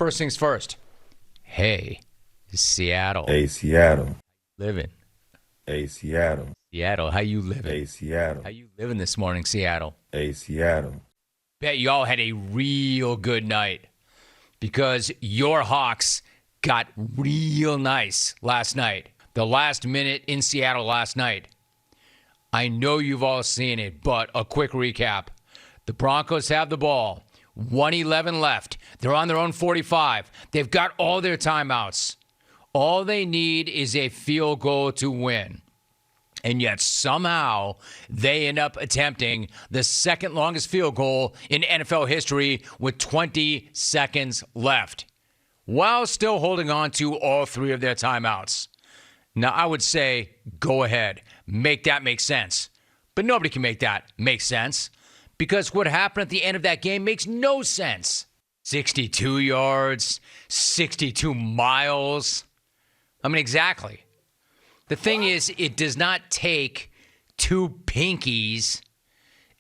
First things first. Hey, Seattle. Hey, Seattle. Living. Hey, Seattle. Seattle, how you living? Hey, Seattle. How you living this morning, Seattle? Hey, Seattle. Bet y'all had a real good night because your Hawks got real nice last night. The last minute in Seattle last night. I know you've all seen it, but a quick recap. The Broncos have the ball. 1:11 left. They're on their own 45. They've got all their timeouts. All they need is a field goal to win. And yet somehow they end up attempting the second longest field goal in NFL history with 20 seconds left, while still holding on to all three of their timeouts. Now, I would say, go ahead, make that make sense. But nobody can make that make sense because what happened at the end of that game makes no sense. 62 yards, 62 miles. I mean, exactly. The thing is, it does not take two pinkies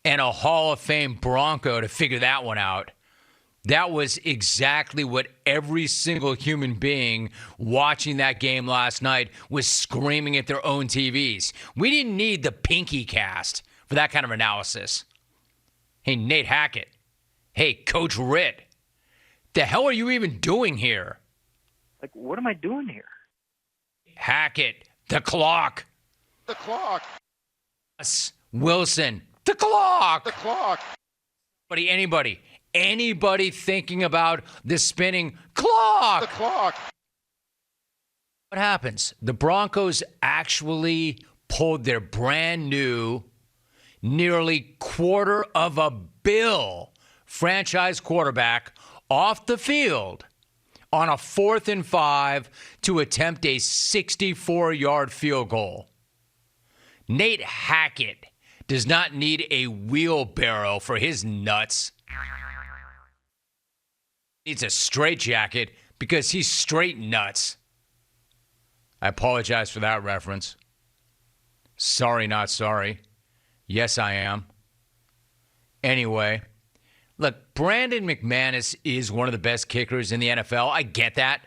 and a Hall of Fame Bronco to figure that one out. That was exactly what every single human being watching that game last night was screaming at their own TVs. We didn't need the pinky cast for that kind of analysis. Hey, Nate Hackett. Hey, Coach Ritt. The hell are you even doing here? Like, what am I doing here? Hackett, the clock. The clock. Wilson, the clock. The clock. Anybody thinking about the spinning clock? The clock. What happens? The Broncos actually pulled their brand new, nearly $250 million franchise quarterback off the field on a 4th and 5 to attempt a 64-yard field goal. Nate Hackett does not need a wheelbarrow for his nuts. He needs a straitjacket because he's straight nuts. I apologize for that reference. Sorry, not sorry. Yes, I am. Anyway, look, Brandon McManus is one of the best kickers in the NFL. I get that.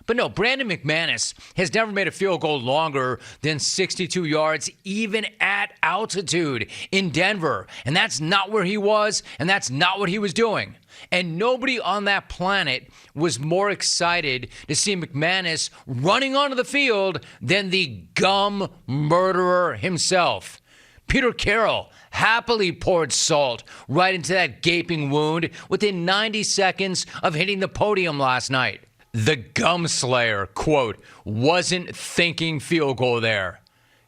But no, Brandon McManus has never made a field goal longer than 62 yards, even at altitude in Denver. And that's not where he was, and that's not what he was doing. And nobody on that planet was more excited to see McManus running onto the field than the gum murderer himself. Peter Carroll happily poured salt right into that gaping wound within 90 seconds of hitting the podium last night. The gum slayer, quote, wasn't thinking field goal there.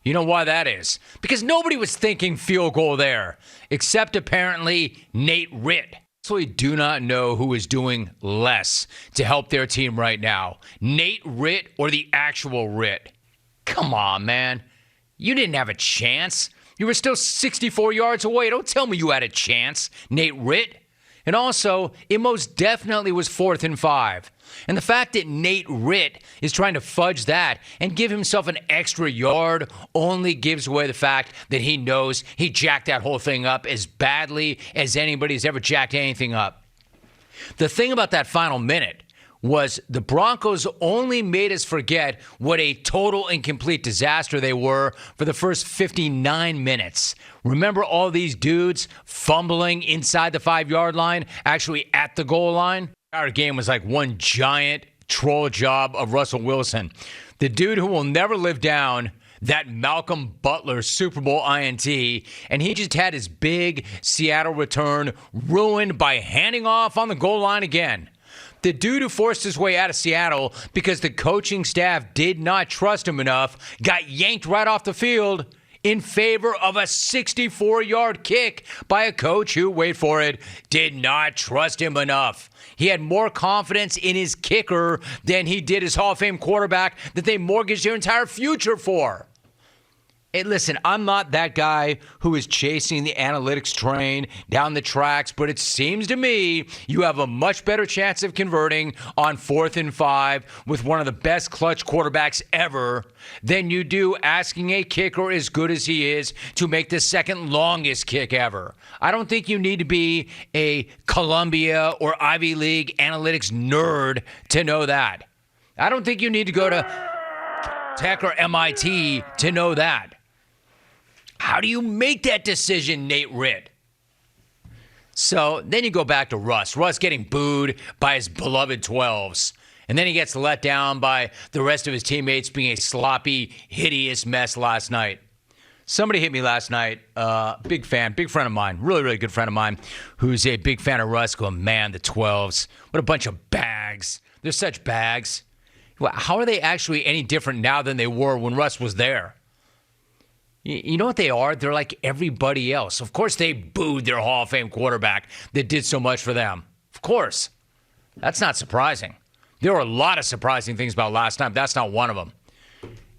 You know why that is? Because nobody was thinking field goal there, except apparently Nate Ritt. So we do not know who is doing less to help their team right now, Nate Ritt or the actual Ritt. Come on, man. You didn't have a chance. You were still 64 yards away. Don't tell me you had a chance, Nate Ritt. And also, it most definitely was 4th and 5. And the fact that Nate Ritt is trying to fudge that and give himself an extra yard only gives away the fact that he knows he jacked that whole thing up as badly as anybody's ever jacked anything up. The thing about that final minute was the Broncos only made us forget what a total and complete disaster they were for the first 59 minutes. Remember all these dudes fumbling inside the 5-yard line, actually at the goal line? Our game was like one giant troll job of Russell Wilson. The dude who will never live down that Malcolm Butler Super Bowl INT, and he just had his big Seattle return ruined by handing off on the goal line again. The dude who forced his way out of Seattle because the coaching staff did not trust him enough got yanked right off the field in favor of a 64-yard kick by a coach who, wait for it, did not trust him enough. He had more confidence in his kicker than he did his Hall of Fame quarterback that they mortgaged their entire future for. Hey, listen, I'm not that guy who is chasing the analytics train down the tracks, but it seems to me you have a much better chance of converting on 4th and 5 with one of the best clutch quarterbacks ever than you do asking a kicker as good as he is to make the second longest kick ever. I don't think you need to be a Columbia or Ivy League analytics nerd to know that. I don't think you need to go to Tech or MIT to know that. How do you make that decision, Nate Ritt? So then you go back to Russ. Russ getting booed by his beloved 12s. And then he gets let down by the rest of his teammates being a sloppy, hideous mess last night. Somebody hit me last night, big friend of mine, really, really good friend of mine, who's a big fan of Russ, going, man, the 12s, what a bunch of bags. They're such bags. How are they actually any different now than they were when Russ was there? You know what they are? They're like everybody else. Of course they booed their Hall of Fame quarterback that did so much for them. Of course. That's not surprising. There were a lot of surprising things about last night. That's not one of them.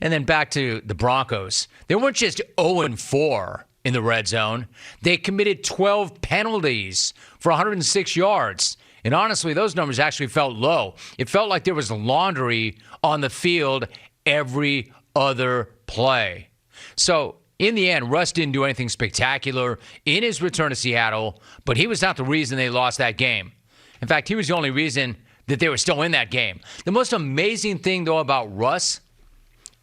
And then back to the Broncos. They weren't just 0-4 in the red zone. They committed 12 penalties for 106 yards. And honestly, those numbers actually felt low. It felt like there was laundry on the field every other play. So, in the end, Russ didn't do anything spectacular in his return to Seattle, but he was not the reason they lost that game. In fact, he was the only reason that they were still in that game. The most amazing thing, though, about Russ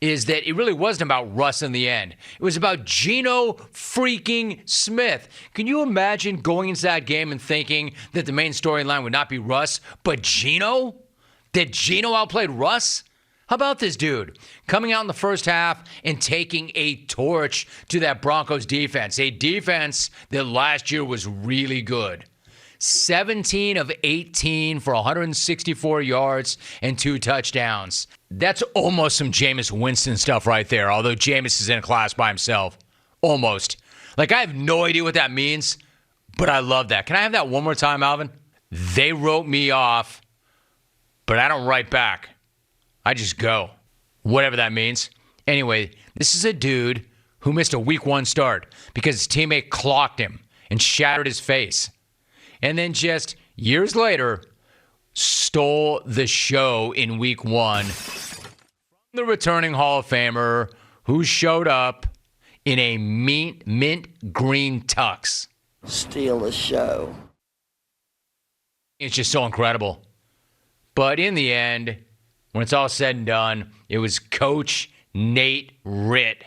is that it really wasn't about Russ in the end. It was about Geno freaking Smith. Can you imagine going into that game and thinking that the main storyline would not be Russ, but Geno? That Geno outplayed Russ? How about this dude coming out in the first half and taking a torch to that Broncos defense, a defense that last year was really good. 17 of 18 for 164 yards and 2 touchdowns. That's almost some Jameis Winston stuff right there, although Jameis is in a class by himself. Almost. Like, I have no idea what that means, but I love that. Can I have that one more time, Alvin? They wrote me off, but I don't write back. I just go, whatever that means. Anyway, this is a dude who missed a week 1 start because his teammate clocked him and shattered his face. And then just years later, stole the show in week 1 from the returning Hall of Famer who showed up in a mint green tux. Steal the show. It's just so incredible. But in the end, when it's all said and done, it was Coach Nate Ritt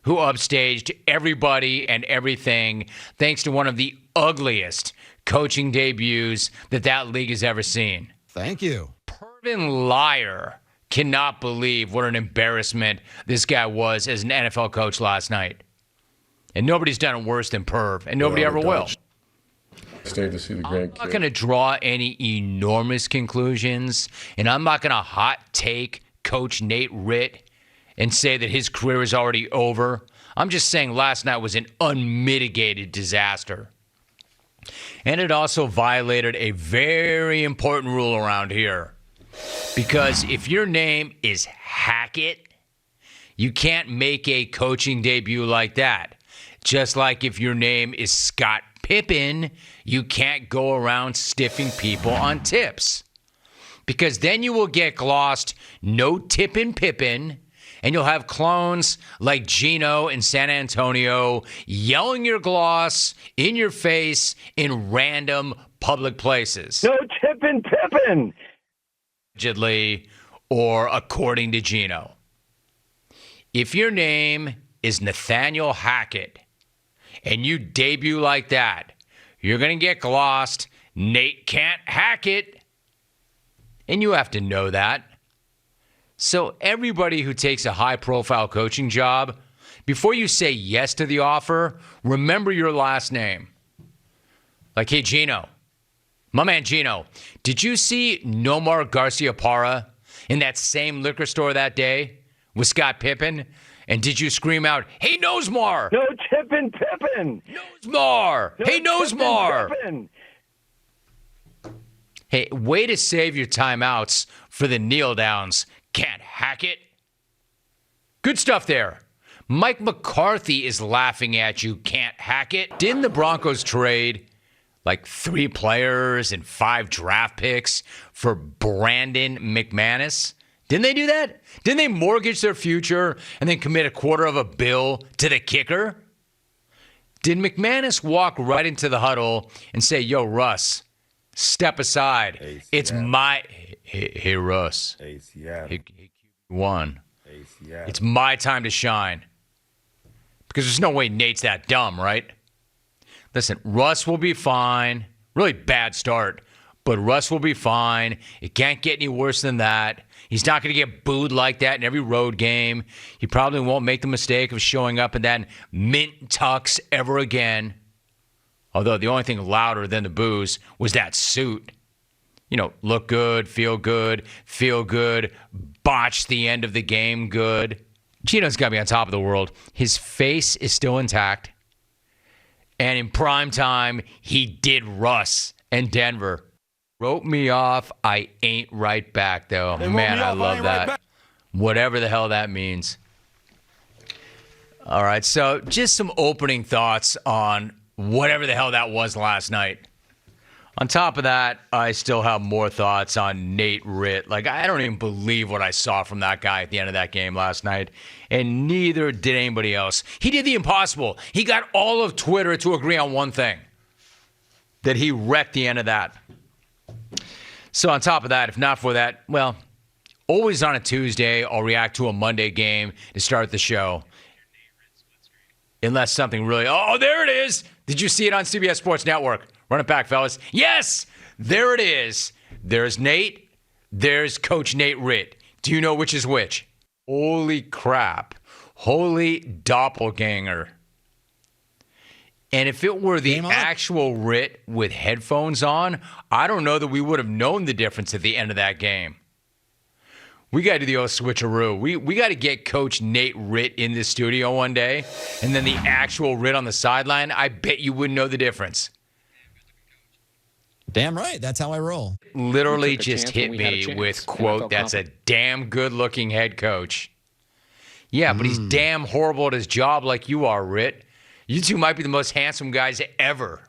who upstaged everybody and everything thanks to one of the ugliest coaching debuts that league has ever seen. Thank you. Pervin Liar cannot believe what an embarrassment this guy was as an NFL coach last night. And nobody's done it worse than Perv, and nobody ever will. Stayed to see the I'm not going to draw any enormous conclusions, and I'm not going to hot take Coach Nate Ritt and say that his career is already over. I'm just saying last night was an unmitigated disaster. And it also violated a very important rule around here. Because if your name is Hackett, you can't make a coaching debut like that. Just like if your name is Scott Pippen, you can't go around stiffing people on tips. Because then you will get glossed no tippin' Pippen, and you'll have clones like Geno in San Antonio yelling your gloss in your face in random public places. No tippin' Pippin! Allegedly, or according to Geno. If your name is Nathaniel Hackett and you debut like that, you're going to get glossed. Nate can't hack it. And you have to know that. So everybody who takes a high-profile coaching job, before you say yes to the offer, remember your last name. Like, hey, Geno, my man Geno, did you see Nomar Garciaparra in that same liquor store that day with Scott Pippen? And did you scream out, hey, Nosmar? No tippin' Pippin! Nosmar! No Hey, Nosmar! Pippin! Hey, way to save your timeouts for the kneel downs. Can't hack it. Good stuff there. Mike McCarthy is laughing at you, can't hack it. Didn't the Broncos trade like 3 players and 5 draft picks for Brandon McManus? Didn't they do that? Didn't they mortgage their future and then commit $250 million to the kicker? Did McManus walk right into the huddle and say, yo, Russ, step aside. Hey, It's Seattle. my... Hey, Russ. Hey, Seattle. Hey, QB1. Hey, Seattle. It's my time to shine. Because there's no way Nate's that dumb, right? Listen, Russ will be fine. Really bad start, but Russ will be fine. It can't get any worse than that. He's not going to get booed like that in every road game. He probably won't make the mistake of showing up in that mint tux ever again. Although the only thing louder than the boos was that suit. You know, look good, feel good, botch the end of the game good. Gino's got to be on top of the world. His face is still intact. And in prime time, he did Russ and Denver. Wrote me off. I ain't right back, though. Man, I love that. Whatever the hell that means. All right, so just some opening thoughts on whatever the hell that was last night. On top of that, I still have more thoughts on Nate Ritt. Like, I don't even believe what I saw from that guy at the end of that game last night. And neither did anybody else. He did the impossible. He got all of Twitter to agree on one thing. That he wrecked the end of that. So on top of that, if not for that, well, always on a Tuesday, I'll react to a Monday game to start the show. Unless something really, oh, there it is. Did you see it on CBS Sports Network? Run it back, fellas. Yes, there it is. There's Nate. There's Coach Nate Ritt. Do you know which is which? Holy crap. Holy doppelganger. And if it were the actual Ritt with headphones on, I don't know that we would have known the difference at the end of that game. We got to do the old switcheroo. We got to get Coach Nate Ritt in the studio one day, and then the actual Ritt on the sideline. I bet you wouldn't know the difference. Damn right. That's how I roll. Literally just hit me with, quote, that's a damn good-looking head coach. Yeah, but he's damn horrible at his job like you are, Ritt. You two might be the most handsome guys ever.